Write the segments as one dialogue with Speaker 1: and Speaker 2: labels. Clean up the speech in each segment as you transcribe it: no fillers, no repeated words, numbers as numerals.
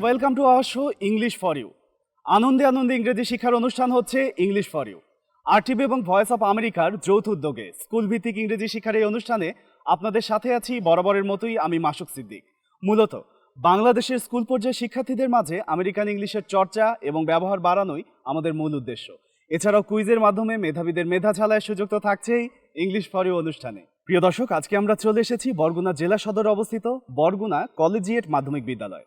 Speaker 1: Welcome to our show English for you. আনন্দে আনন্দে ইংরেজি শিক্ষার অনুষ্ঠান হচ্ছে ইংলিশ ফর ইউ। RTV এবং ভয়েস অফ আমেরিকার যৌথ উদ্যোগে স্কুল ভিত্তিক ইংরেজি শিক্ষার এই অনুষ্ঠানে আপনাদের সাথে আছি বরাবরের মতোই আমি মাসুক সিদ্দিক। মূলত বাংলাদেশের স্কুল পর্যায়ের শিক্ষার্থীদের মাঝে আমেরিকান ইংলিশের চর্চা এবং ব্যবহার বাড়ানোই আমাদের মূল উদ্দেশ্য। এছাড়াও কুইজের মাধ্যমে মেধাবীদের মেধা ঝালার সুযোগ তো থাকছেই ইংলিশ ফর ইউ অনুষ্ঠানে। প্রিয় দর্শক, আজকে আমরা চলে এসেছি বরগুনা জেলা সদরে অবস্থিত বরগুনা কলেজিয়েট মাধ্যমিক বিদ্যালয়,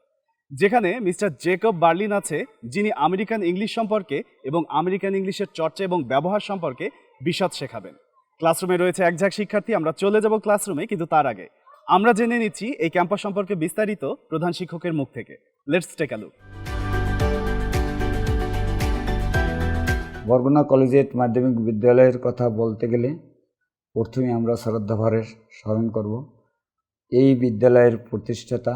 Speaker 1: যেখানে মিস্টার জেকব বার্লিন আছে, যিনি আমেরিকান ইংলিশ সম্পর্কে এবং আমেরিকান ইংলিশের চর্চা এবং ব্যবহার সম্পর্কে বিশদ শেখাবেন। ক্লাসরুমে রয়েছে এক ঝাঁক শিক্ষার্থী, আমরা চলে যাব ক্লাসরুমে, কিন্তু তার আগে আমরা জেনে নিচ্ছি এই ক্যাম্পাস সম্পর্কে বিস্তারিত প্রধান শিক্ষকের মুখ থেকে। Let's take a look.
Speaker 2: Barguna collegiate মাধ্যমিক বিদ্যালয়ের কথা বলতে গেলে প্রথমে আমরা শ্রদ্ধাভরে স্মরণ করব এই বিদ্যালয়ের প্রতিষ্ঠাতা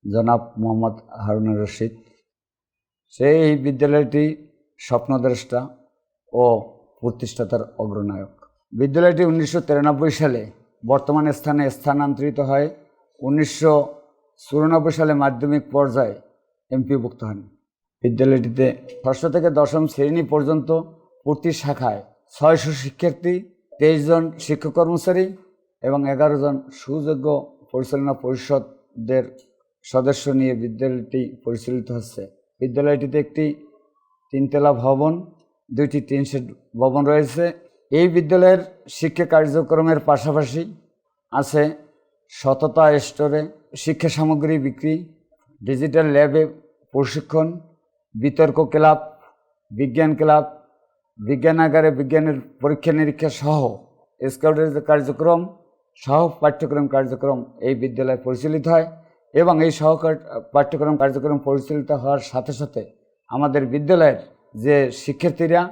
Speaker 2: জনাব মোহাম্মদ হারুনুর রশিদ। সেই এই বিদ্যালয়টি স্বপ্নদ্রষ্টা ও প্রতিষ্ঠাতার অগ্রনায়ক। বিদ্যালয়টি 1993 সালে বর্তমান স্থানে স্থানান্তরিত হয়। 1994 সালে মাধ্যমিক পর্যায়ে এমপিভুক্ত হন। বিদ্যালয়টিতে ষষ্ঠ থেকে দশম শ্রেণী পর্যন্ত প্রতি শাখায় 600 শিক্ষার্থী, 23 জন শিক্ষক কর্মচারী এবং 11 জন সুযোগ্য পরিচালনা পরিষদের সদস্য নিয়ে বিদ্যালয়টি পরিচালিত হচ্ছে। বিদ্যালয়টিতে একটি 3তলা ভবন, 2টি টিন শেড ভবন রয়েছে। এই বিদ্যালয়ের শিক্ষা কার্যক্রমের পাশাপাশি আছে সততা স্টোরে শিক্ষা সামগ্রী বিক্রি, ডিজিটাল ল্যাবে প্রশিক্ষণ, বিতর্ক ক্লাব, বিজ্ঞান ক্লাব, বিজ্ঞানাগারে বিজ্ঞানের পরীক্ষা নিরীক্ষা সহ স্কাউটের কার্যক্রম সহ পাঠ্যক্রম কার্যক্রম এই বিদ্যালয়ে পরিচালিত হয়। এবং এই পাঠ্যক্রম কার্যক্রম পরিচালিত হওয়ার সাথে সাথে আমাদের বিদ্যালয়ের যে শিক্ষার্থীরা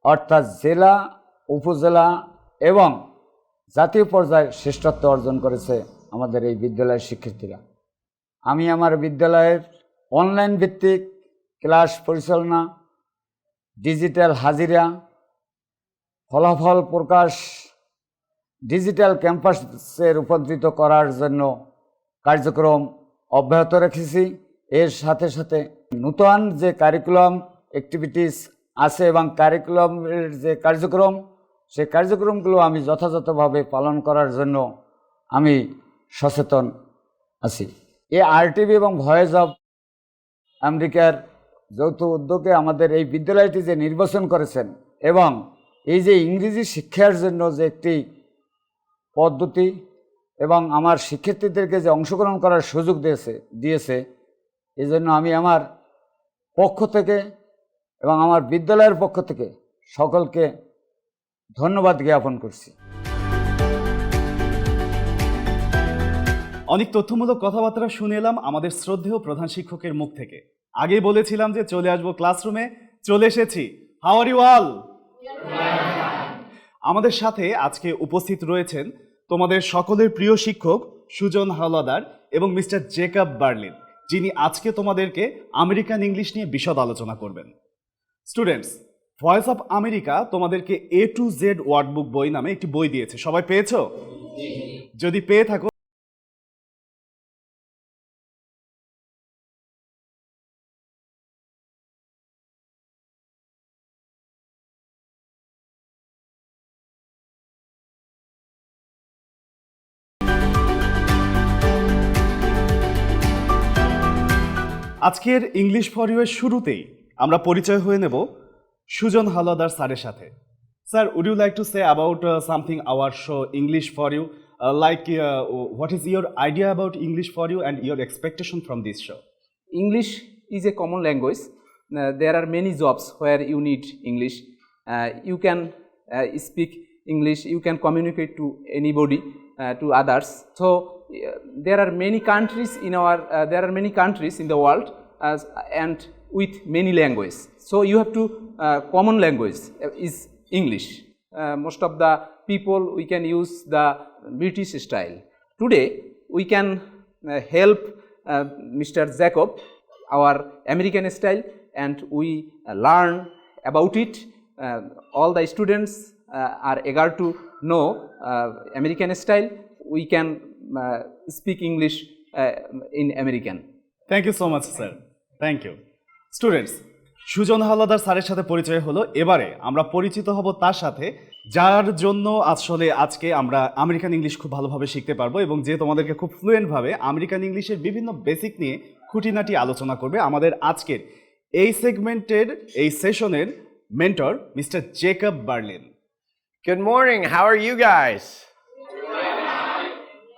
Speaker 2: অর্থাৎ জেলা, উপজেলা এবং জাতীয় পর্যায়ে শ্রেষ্ঠত্ব অর্জন করেছে আমাদের এই বিদ্যালয়ের শিক্ষার্থীরা। আমি আমার বিদ্যালয়ের অনলাইন ভিত্তিক ক্লাস পরিচালনা, ডিজিটাল হাজিরা, ফলাফল প্রকাশ, ডিজিটাল ক্যাম্পাসে রূপান্তরিত করার জন্য কার্যক্রম অব্যাহত রেখেছি। এর সাথে সাথে নূতন যে কারিকুলাম অ্যাক্টিভিটিস আছে এবং কারিকুলামের যে কার্যক্রম, সেই কার্যক্রমগুলো আমি যথাযথভাবে পালন করার জন্য আমি সচেতন আছি। এই RTV এবং ভয়েস অফ আমেরিকার যৌথ উদ্যোগে আমাদের এই বিদ্যালয়টি যে নির্বাচন করেছেন এবং এই যে ইংরেজি শিক্ষার জন্য যে একটি পদ্ধতি এবং আমার শিক্ষার্থীদেরকে যে অংশগ্রহণ করার সুযোগ দিয়েছে এই জন্য আমি আমার পক্ষ থেকে এবং আমার বিদ্যালয়ের পক্ষ থেকে সকলকে ধন্যবাদ জ্ঞাপন করছি।
Speaker 1: অনেক তথ্যমূলক কথাবার্তা শুনে এলাম আমাদের শ্রদ্ধেয় প্রধান শিক্ষকের মুখ থেকে। আগেই বলেছিলাম যে চলে আসবো ক্লাসরুমে, চলে এসেছি। How are you all? আমাদের সাথে আজকে উপস্থিত রয়েছেন তোমাদের সকলের প্রিয় শিক্ষক সুজন হাওলাদার এবং মিস্টার জেকব বার্লিন, যিনি আজকে তোমাদেরকে আমেরিকান ইংলিশ নিয়ে বিশদ আলোচনা করবেন। স্টুডেন্টস, ভয়েস অফ আমেরিকা তোমাদেরকে A to Z ওয়ার্ডবুক বই নামে একটি বই দিয়েছে। সবাই পেয়েছো? যদি পেয়ে থাকো আজকের ইংলিশ ফর ইউ এর শুরুতেই আমরা পরিচয় হয়ে নেব সুজন হাওলাদার স্যারের সাথে। Sir, would you like to say about something our show English for you, like what is your idea about English for you and your expectation from this show?
Speaker 3: English is a common language. There are many jobs where you need English. You can speak English, you can communicate to anybody, to others. So there are many countries in the world and with many languages. So you have to common language is English. Most of the people we can use the British style. Today we can help Mr. Jacob our American style and we learn about it. All the students are eager to know American style. We can speak English in American.
Speaker 1: Thank you so much, sir. Thank you students Sujan Howlader স্যারের সাথে পরিচয় হলো এবারে আমরা পরিচিত হব তার সাথে যার জন্য আসলে আজকে আমরা আমেরিকান ইংলিশ খুব ভালোভাবে শিখতে পারবো এবং যে তোমাদেরকে খুব ফ্লুয়েন্টভাবে আমেরিকান ইংলিশের বিভিন্ন বেসিক নিয়ে খুঁটিনাটি আলোচনা করবে আমাদের আজকের এই সেগমেন্টের এই সেশনের mentor mister Jacob Berlin
Speaker 4: Good morning. How are you guys?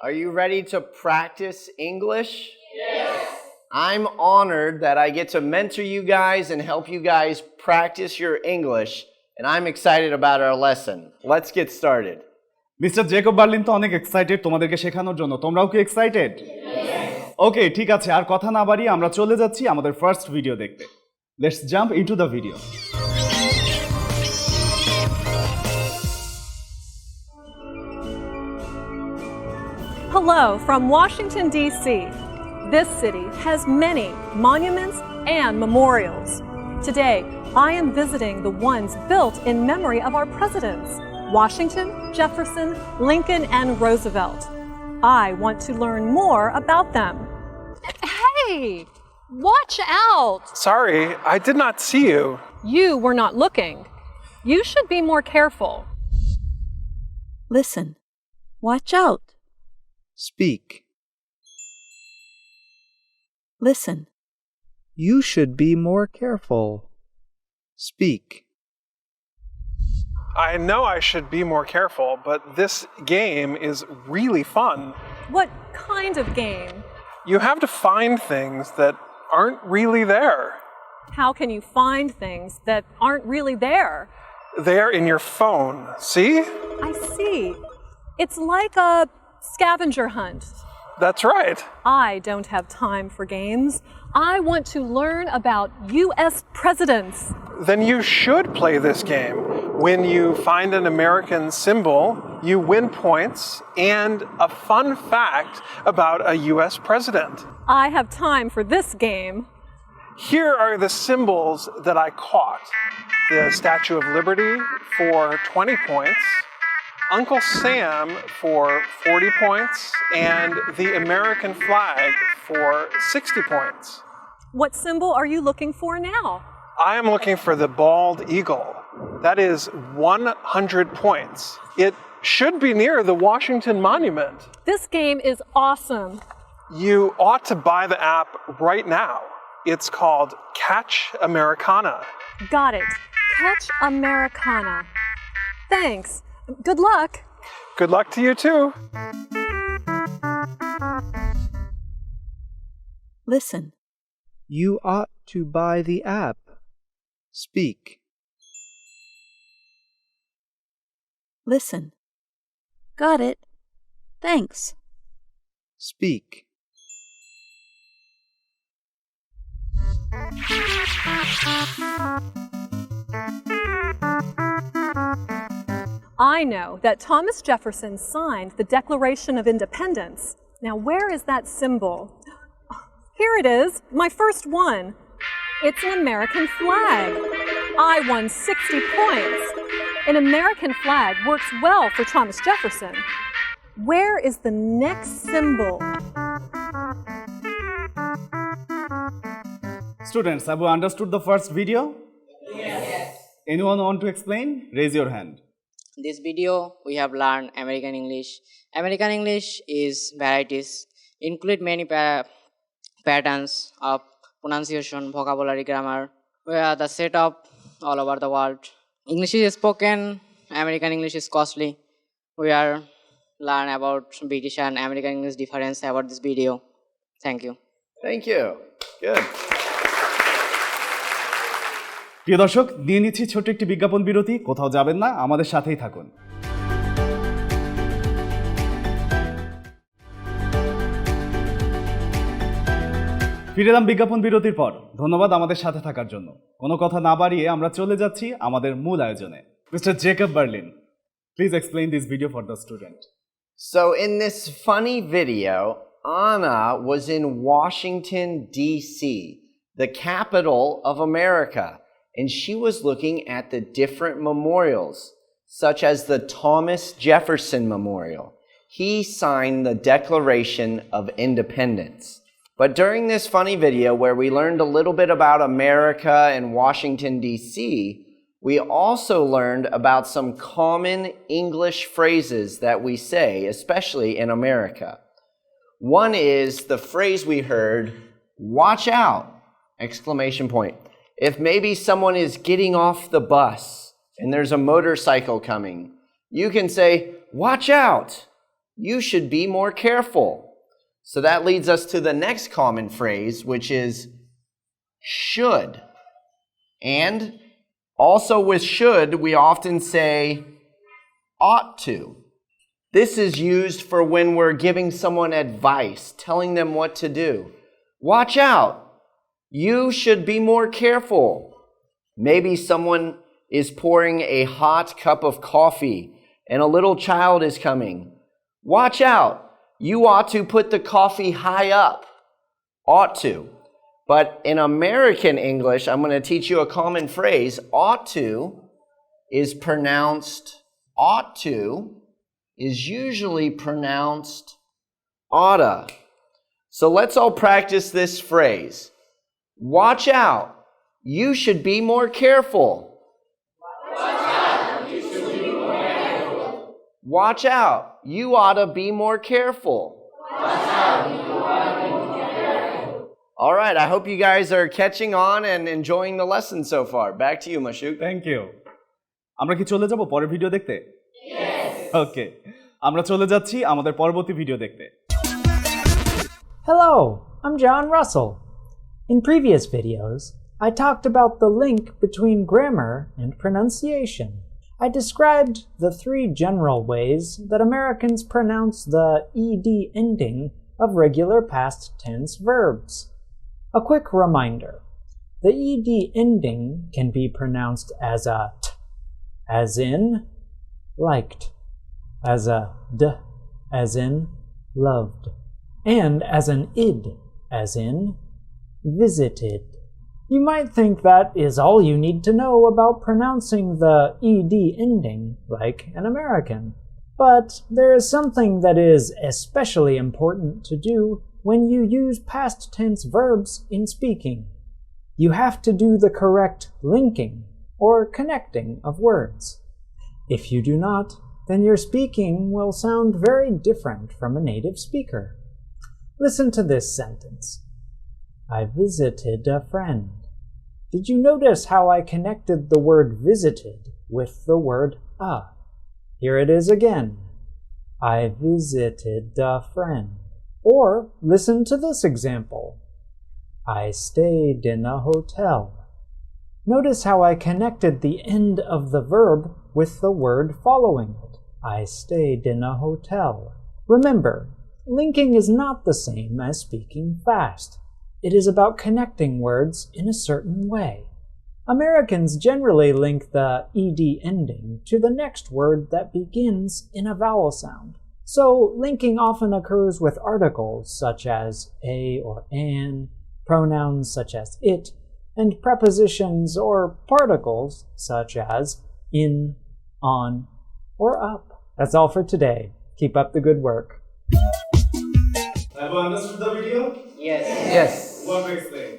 Speaker 4: Are you ready to practice English? Yes. I'm honored that I get to mentor you guys and help you guys practice your English, and I'm excited about our lesson. Let's get started.
Speaker 1: Mister Jacob Berlin তো অনেক excited তোমাদেরকে শেখানোর জন্য তোমরাও কি excited ওকে ঠিক আছে আর কথা না বাড়িয়ে আমরা চলে যাচ্ছি আমাদের ফার্স্ট ভিডিও দেখতে let's jump into the video
Speaker 5: Hello from Washington, D.C. This city has many monuments and memorials. Today, I am visiting the ones built in memory of our presidents, Washington, Jefferson, Lincoln, and Roosevelt. I want to learn more about them. Hey, watch out!
Speaker 6: Sorry, I did not see you.
Speaker 5: You were not looking. You should be more careful.
Speaker 7: Listen. Watch out.
Speaker 8: Speak.
Speaker 7: Listen.
Speaker 8: You should be more careful. Speak.
Speaker 6: I know I should be more careful, but this game is really fun.
Speaker 5: What kind of game?
Speaker 6: You have to find things that aren't really there.
Speaker 5: How can you find things that aren't really there?
Speaker 6: They're in your phone. See?
Speaker 5: I see. It's like a scavenger hunt.
Speaker 6: That's right.
Speaker 5: I don't have time for games. I want to learn about U.S. presidents.
Speaker 6: Then you should play this game. When you find an American symbol, you win points and a fun fact about a U.S. president.
Speaker 5: I have time for this game.
Speaker 6: Here are the symbols that I caught. The Statue of Liberty for 20 points, Uncle Sam for 40 points, and the American flag for 60 points.
Speaker 5: What symbol are you looking for now?
Speaker 6: I am looking for the bald eagle. That is 100 points. It should be near the Washington Monument.
Speaker 5: This game is awesome.
Speaker 6: You ought to buy the app right now. It's called Catch Americana.
Speaker 5: Got it. Catch Americana. Thanks. Good luck.
Speaker 6: Good luck to you too.
Speaker 7: Listen.
Speaker 8: You ought to buy the app. Speak.
Speaker 7: Listen. Got it. Thanks.
Speaker 8: Speak.
Speaker 5: I know that Thomas Jefferson signed the Declaration of Independence. Now, where is that symbol? Here it is, my first one. It's an American flag. I won 60 points. An American flag works well for Thomas Jefferson. Where is the next symbol?
Speaker 1: Students, have you understood the first video? Yes. Anyone want to explain? Raise your hand.
Speaker 9: This video we have learned American English. American English is varieties, include many patterns of pronunciation, vocabulary, grammar. We are the set up all over the world. English is spoken, American English is costly. We are learn about British and American English difference about this video. Thank you.
Speaker 4: Thank you. Good.
Speaker 1: প্রিয় দর্শক নিয়ে নিচ্ছি ছোট্ট একটি বিজ্ঞাপন বিরতি কোথাও যাবেন না আমাদের সাথেই থাকুন ফিরে এলাম বিজ্ঞাপন বিরতির পর ধন্যবাদ আমাদের সাথে থাকার জন্য কোনো কথা না বাড়িয়ে আমরা চলে যাচ্ছি আমাদের মূল আয়োজনে mister Jacob Berlin please explain this video for the student
Speaker 4: So in this funny video, Anna was in Washington, D.C., the capital of America, and she was looking at the different memorials, such as the Thomas Jefferson Memorial. He signed the Declaration of Independence. But during this funny video where we learned a little bit about America and Washington, D.C., we also learned about some common English phrases that we say, especially in America. One is the phrase we heard, watch out, exclamation point. If maybe someone is getting off the bus and there's a motorcycle coming, you can say, watch out, you should be more careful. So that leads us to the next common phrase, which is should. And also with should, we often say ought to. This is used for when we're giving someone advice, telling them what to do. Watch out. You should be more careful. Maybe someone is pouring a hot cup of coffee and a little child is coming. Watch out. You ought to put the coffee high up. Ought to. But in American English, I'm going to teach you a common phrase. Ought to is usually pronounced oughta. So let's all practice this phrase. Watch out. You should be more careful. Watch out. You should be more careful. Watch out. You ought to be more careful. Watch out. You ought to be more careful. All right, I hope you guys are catching on and enjoying the lesson so far. Back to you, Mashuk.
Speaker 1: Thank you. আমরা কি চলে যাব পরের video দেখতে? ওকে, আমরা চলে যাচ্ছি আমাদের পরবর্তী ভিডিও দেখতে।
Speaker 10: Hello, I'm John Russell. In previous videos, I talked about the link between grammar and pronunciation. I described the three general ways that Americans pronounce the ed ending of regular past tense verbs. A quick reminder. The ed ending can be pronounced as a t, as in liked, as a d, as in loved, and as an id, as in visited. You might think that is all you need to know about pronouncing the ed ending like an American. But there is something that is especially important to do when you use past tense verbs in speaking. You have to do the correct linking or connecting of words. If you do not, then your speaking will sound very different from a native speaker. Listen to this sentence. I visited a friend. Did you notice how I connected the word visited with the word a? Here it is again. I visited a friend. Or listen to this example. I stayed in a hotel. Notice how I connected the end of the verb with the word following it. I stayed in a hotel. Remember, linking is not the same as speaking fast. It is about connecting words in a certain way. Americans generally link the ed ending to the next word that begins in a vowel sound. So linking often occurs with articles such as a or an, pronouns such as it, and prepositions or particles such as in, on, or up. That's all for today. Keep up the good work.
Speaker 1: Have you understood the video?
Speaker 3: Yes.
Speaker 1: What to explain?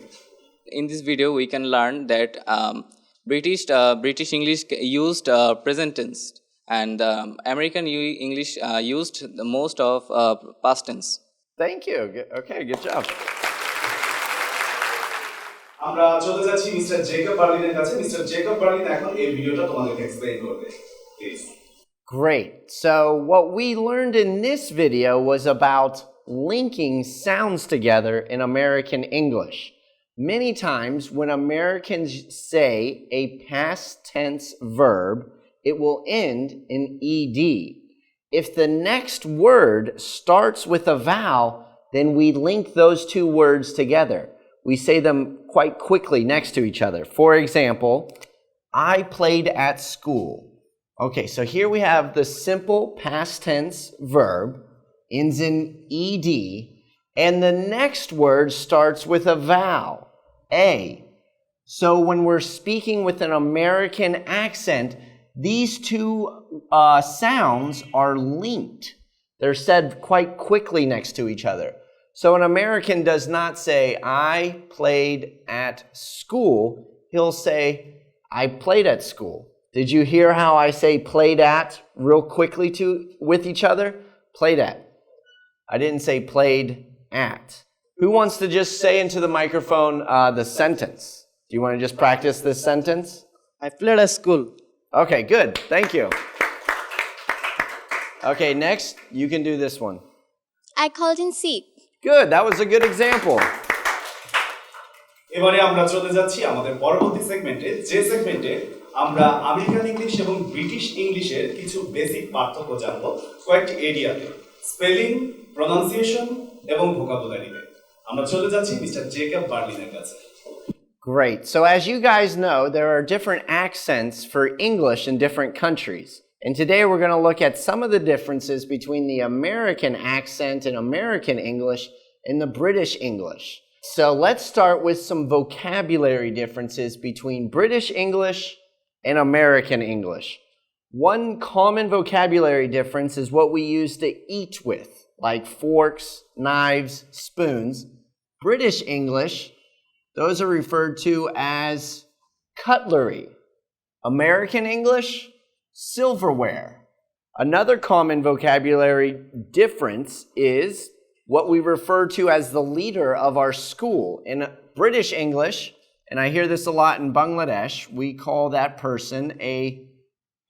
Speaker 11: In this video, we can learn that British English used present tense, and American English used the most of past tense.
Speaker 4: Thank you. Okay, good job.
Speaker 1: আমরা চলে যাচ্ছি mister Jacob বার্লিনের কাছে। Mister Jacob Berlin এখন এই ভিডিওটা তোমাদেরকে explain করবে। Please.
Speaker 4: Great. So what we learned in this video was about linking sounds together in American English. Many times when Americans say a past tense verb, it will end in ed. If the next word starts with a vowel, then we link those two words together. We say them quite quickly next to each other. For example, I played at school. Okay, so here we have the simple past tense verb, ends in ed, and the next word starts with a vowel, a. So when we're speaking with an American accent, these two sounds are linked. They're said quite quickly next to each other. So an American does not say, I played at school. He'll say, I played at school. Did you hear how I say played at real quickly with each other? Played at. I didn't say played at. Who wants to just say into the microphone the sentence? Do you want to just practice this sentence?
Speaker 9: I played at school.
Speaker 4: Okay, good. Thank you. Okay, next, you can do this one.
Speaker 12: I called in sick.
Speaker 4: Good, that was a good example.
Speaker 1: এবারে আমরা চলে যাচ্ছি আমাদের পরবর্তী সেগমেন্টে, যে সেগমেন্টে আমরা আমেরিকান ইংলিশ এবং ব্রিটিশ ইংলিশের কিছু বেসিক পার্থক্য জানবো কয়েকটি এরিয়াতে, স্পেলিং, প্রনাউন্সিয়েশন এবং ভোকাবুলারিতে। আমরা চলে যাচ্ছি মিস্টার জেকব বার্লিনের কাছে।
Speaker 4: Great. So as you guys know, there are different accents for English in different countries. And today we're going to look at some of the differences between the American accent and American English and the British English. So let's start with some vocabulary differences between British English and American English. One common vocabulary difference is what we use to eat with, like forks, knives, spoons. British English, those are referred to as cutlery. American English, silverware. Another common vocabulary difference is what we refer to as the leader of our school. In British English, and I hear this a lot in Bangladesh, we call that person a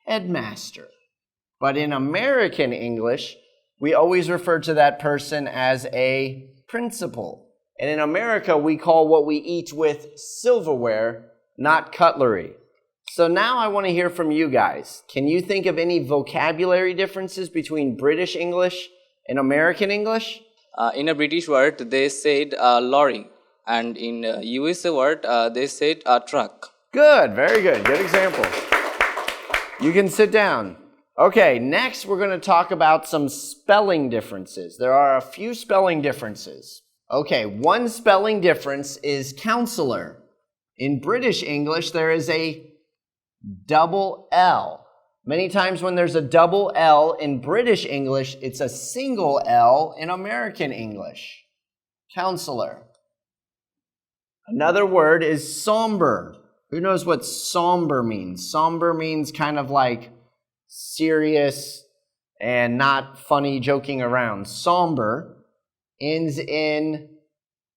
Speaker 4: headmaster. But in American English, we always refer to that person as a principal. And in America, we call what we eat with silverware, not cutlery. So now I want to hear from you guys. Can you think of any vocabulary differences between British English and American English?
Speaker 11: In a British word, they said lorry, and in USA word, they said truck.
Speaker 4: Good, very good. Good example. You can sit down. Okay, next we're going to talk about some spelling differences. There are a few spelling differences. Okay, one spelling difference is counselor. In British English, there is a double L. Many times when there's a double L in British English, it's a single L in American English. Counselor. Another word is somber. Who knows what somber means? Somber means kind of like serious and not funny joking around. Somber ends in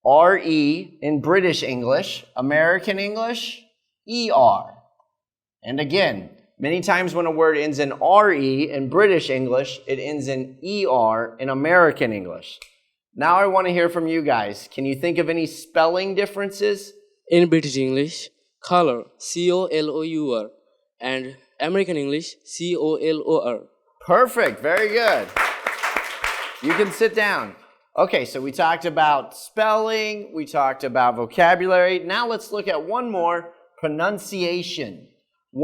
Speaker 4: R-E in British English. American English, E-R. And again, many times when a word ends in R-E in British English, it ends in E-R in American English. Now I want to hear from you guys. Can you think of any spelling differences?
Speaker 13: In British English, color, C-O-L-O-U-R, and American English, C-O-L-O-R.
Speaker 4: Perfect, very good. You can sit down. Okay, so we talked about spelling, we talked about vocabulary. Now let's look at one more, pronunciation.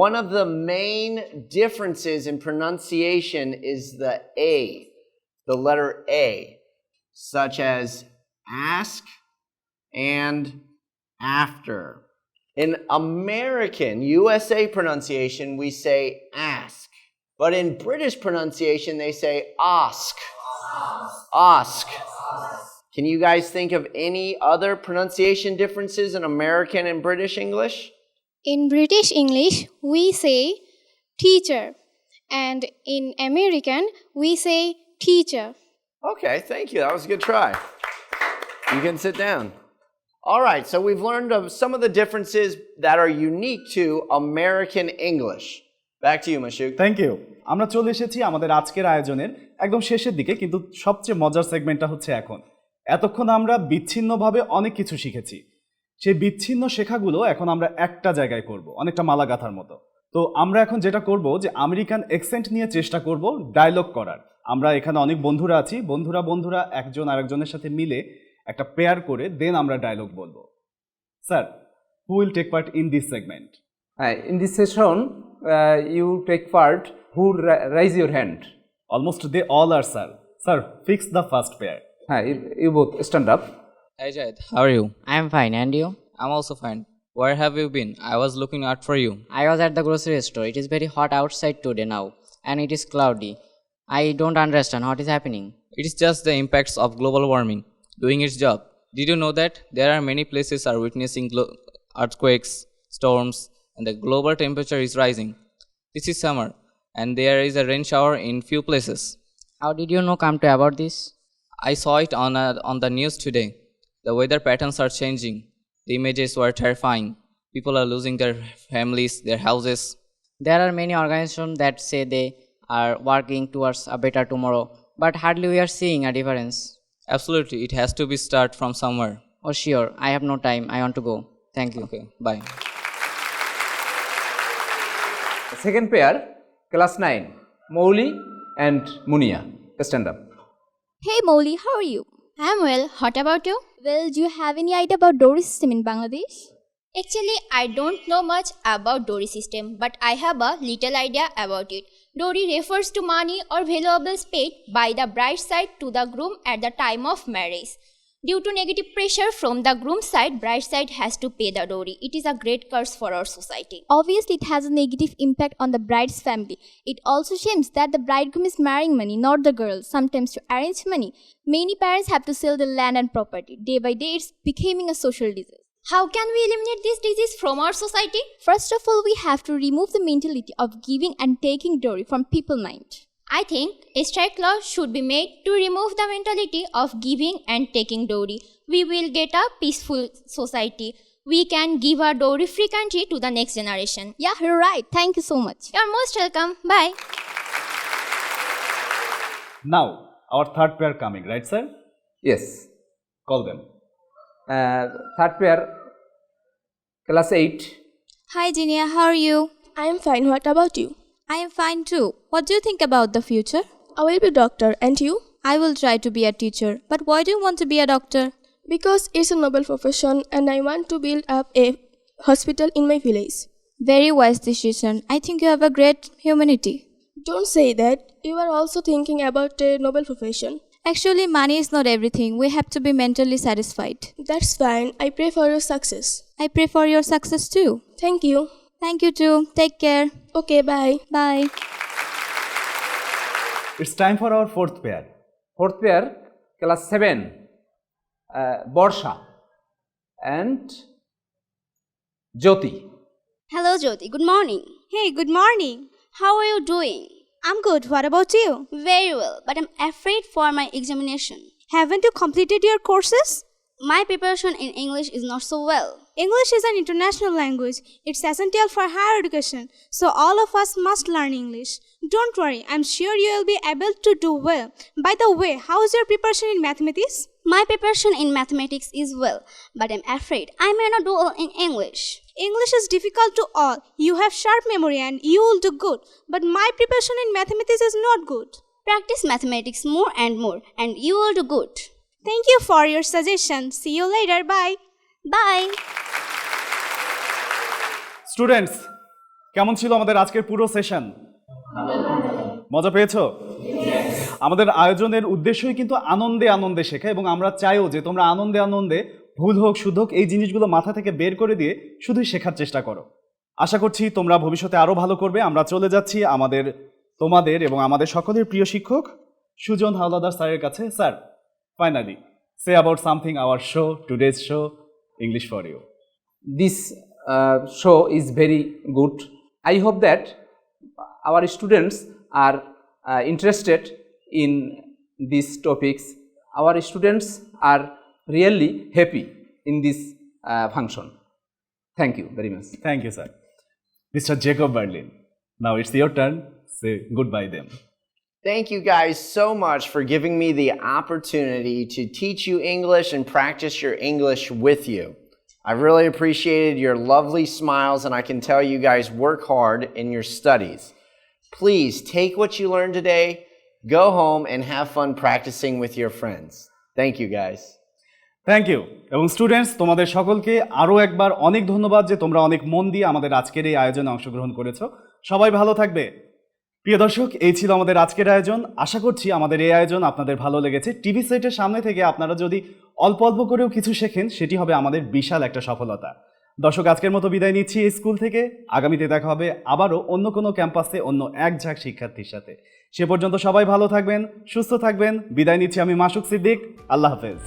Speaker 4: One of the main differences in pronunciation is the A, the letter A, such as ask and after. In American, USA pronunciation, we say ask. But in British pronunciation, they say ask. Ask. Can you guys think of any other pronunciation differences in American and British English?
Speaker 12: In British English, we say teacher. And in American, we say teacher.
Speaker 4: Okay, thank you. That was a good try. You can sit down. All right, so we've learned of some of the differences that are unique to American English. Back to you, Mashuk.
Speaker 1: Thank you. আমরা চলে এসেছি আমাদের আজকের আয়োজনের একদম শেষের দিকে, কিন্তু সবচেয়ে মজার সেগমেন্টটা হচ্ছে এখন। এতক্ষণ আমরা বিচ্ছিন্নভাবে অনেক কিছু শিখেছি, সেই বিচ্ছিন্ন শেখাগুলো এখন আমরা একটা জায়গায় করব, অনেকটা মালা গাঁথার মতো। তো আমরা এখন যেটা করব যে আমেরিকান অ্যাকসেন্ট নিয়ে চেষ্টা করব ডায়লগ করার। আমরা এখানে অনেক বন্ধুরা আছি, বন্ধুরা একজন আরেকজনের সাথে মিলে একটা পেয়ার করে দেন আমরা ডায়লগ বলবো। Sir, who will take part in this segment?
Speaker 3: In this session, you take part. Who raise your hand?
Speaker 1: Almost they all are, sir. Sir, fix the first pair.
Speaker 3: You both stand up.
Speaker 11: Hey Jayed, how are you?
Speaker 9: I'm fine, and you?
Speaker 11: I'm also fine. Where have you been? I was looking out for you.
Speaker 9: I was at the grocery store. It is very hot outside today now, and it is cloudy. I don't understand what is happening.
Speaker 11: It is just the impacts of global warming. doing its job. Did you know that there are many places are witnessing earthquakes, storms, and the global temperature is rising? This is summer, and there is a rain shower in few places.
Speaker 9: How did you know come to about this?
Speaker 11: I saw it on the news today. The weather patterns are changing. The images were terrifying. People are losing their families, their houses.
Speaker 9: There are many organizations that say they are working towards a better tomorrow, but hardly we are seeing a difference.
Speaker 11: Absolutely, it has to be start from somewhere.
Speaker 9: Oh sure, I have no time, I want to go. Thank you.
Speaker 11: Okay, bye.
Speaker 3: The second pair, class 9, Mowli and Munia. Stand up.
Speaker 12: Hey Molly, how are you? I'm well. What about you? Well, do you have any idea about dowry system in Bangladesh? Actually, I don't know much about dowry system, but I have a little idea about it. Dowry refers to money or valuables paid by the bride side to the groom at the time of marriage. Due to negative pressure from the groom side, bride side has to pay the dowry. It is a great curse for our society. Obviously, it has a negative impact on the bride's family. It also seems that the bridegroom is marrying money, not the girl, sometimes to arrange money. Many parents have to sell their land and property. Day by day, it's becoming a social disease. How can we eliminate this disease from our society? First of all, we have to remove the mentality of giving and taking dowry from people's mind. I think a strict law should be made to remove the mentality of giving and taking dowry. We will get a peaceful society. We can give our dowry-free country to the next generation. Yeah, you're right. Thank you so much. You're most welcome. Bye.
Speaker 1: Now, our third pair coming, right, sir?
Speaker 3: Yes.
Speaker 1: Call them.
Speaker 3: Third pair, class 8.
Speaker 14: Hi, Jinia. How are you?
Speaker 15: I am fine. What about you?
Speaker 14: I am fine too. What do you think about the future?
Speaker 15: I will be a doctor. And you?
Speaker 14: I will try to be a teacher. But why do you want to be a doctor?
Speaker 15: Because it's a noble profession and I want to build up a hospital in my village.
Speaker 14: Very wise decision. I think you have a great humanity.
Speaker 15: Don't say that. You are also thinking about a noble profession.
Speaker 14: Actually, money is not everything. We have to be mentally satisfied.
Speaker 15: That's fine. I pray for your success.
Speaker 14: I pray for your success too.
Speaker 15: Thank you.
Speaker 14: Thank you too. Take care.
Speaker 15: Okay, bye.
Speaker 14: Bye.
Speaker 1: It's time for our fourth pair.
Speaker 3: Fourth pair, class 7, Borsha and Jyoti.
Speaker 16: Hello Jyoti, good morning.
Speaker 14: Hey, good morning.
Speaker 16: How are you doing?
Speaker 14: I'm good. What about you?
Speaker 16: Very well, but I'm afraid for my examination.
Speaker 14: Haven't you completed your courses?
Speaker 16: My preparation in English is not so well.
Speaker 14: English is an international language. It's essential for higher education. So all of us must learn English. Don't worry, I'm sure you will be able to do well. By the way, how is your preparation in mathematics?
Speaker 16: My preparation in mathematics is well, but I'm afraid I may not do well in English.
Speaker 14: English is difficult to all. You have sharp memory and you will do good. But my preparation in mathematics is not good.
Speaker 16: Practice mathematics more and you will do good.
Speaker 14: Thank you for your suggestion. See you later. Bye.
Speaker 16: Bye.
Speaker 1: Students, কেমন ছিল আমাদের আজকের পুরো session? মজা পেয়েছো? আমাদের আয়োজনের উদ্দেশ্যই কিন্তু আনন্দে আনন্দে শেখা, এবং আমরা চাইও যে তোমরা আনন্দে আনন্দে ভুল হোক শুদ্ধ হোক এই জিনিসগুলো মাথা থেকে বের করে দিয়ে শুধুই শেখার চেষ্টা করো। আশা করছি তোমরা ভবিষ্যতে আরও ভালো করবে। আমরা চলে যাচ্ছি তোমাদের এবং আমাদের সকলের প্রিয় শিক্ষক সুজন হাওলাদার স্যারের কাছে। Sir, finally, say about something our show, today's show, English for you.
Speaker 3: This show is very good. I hope that our students are interested in these topics. Our students are really happy in this function. Thank you very much.
Speaker 1: Thank you, sir. Mr. Jacob Berlin, now it's your turn. Say goodbye then.
Speaker 4: Thank you guys so much for giving me the opportunity to teach you English and practice your English with you. I really appreciated your lovely smiles, and I can tell you guys work hard in your studies. Please take what you learned today, go home and have fun practicing with your friends. Thank you guys.
Speaker 1: Thank you. এবং students, তোমাদের সকলকে আরও একবার অনেক ধন্যবাদ যে তোমরা অনেক মন দিয়ে আমাদের আজকের এই আয়োজনে অংশগ্রহণ করেছো। সবাই ভালো থাকবে। প্রিয় দর্শক, এই ছিল আমাদের আজকের আয়োজন। আশা করছি আমাদের এই আয়োজন আপনাদের ভালো লেগেছে। টিভি সেটের সামনে থেকে আপনারা যদি অল্প অল্প করেও কিছু শেখেন, সেটি হবে আমাদের বিশাল একটা সফলতা। দর্শক, আজকের মতো বিদায় নিচ্ছি এই স্কুল থেকে। আগামীতে দেখা হবে আবারও অন্য কোনো ক্যাম্পাসে অন্য এক ঝাঁক শিক্ষার্থীর সাথে। সে পর্যন্ত সবাই ভালো থাকবেন, সুস্থ থাকবেন। বিদায় নিচ্ছি আমি মাসুক সিদ্দিক। আল্লাহ হাফেজ।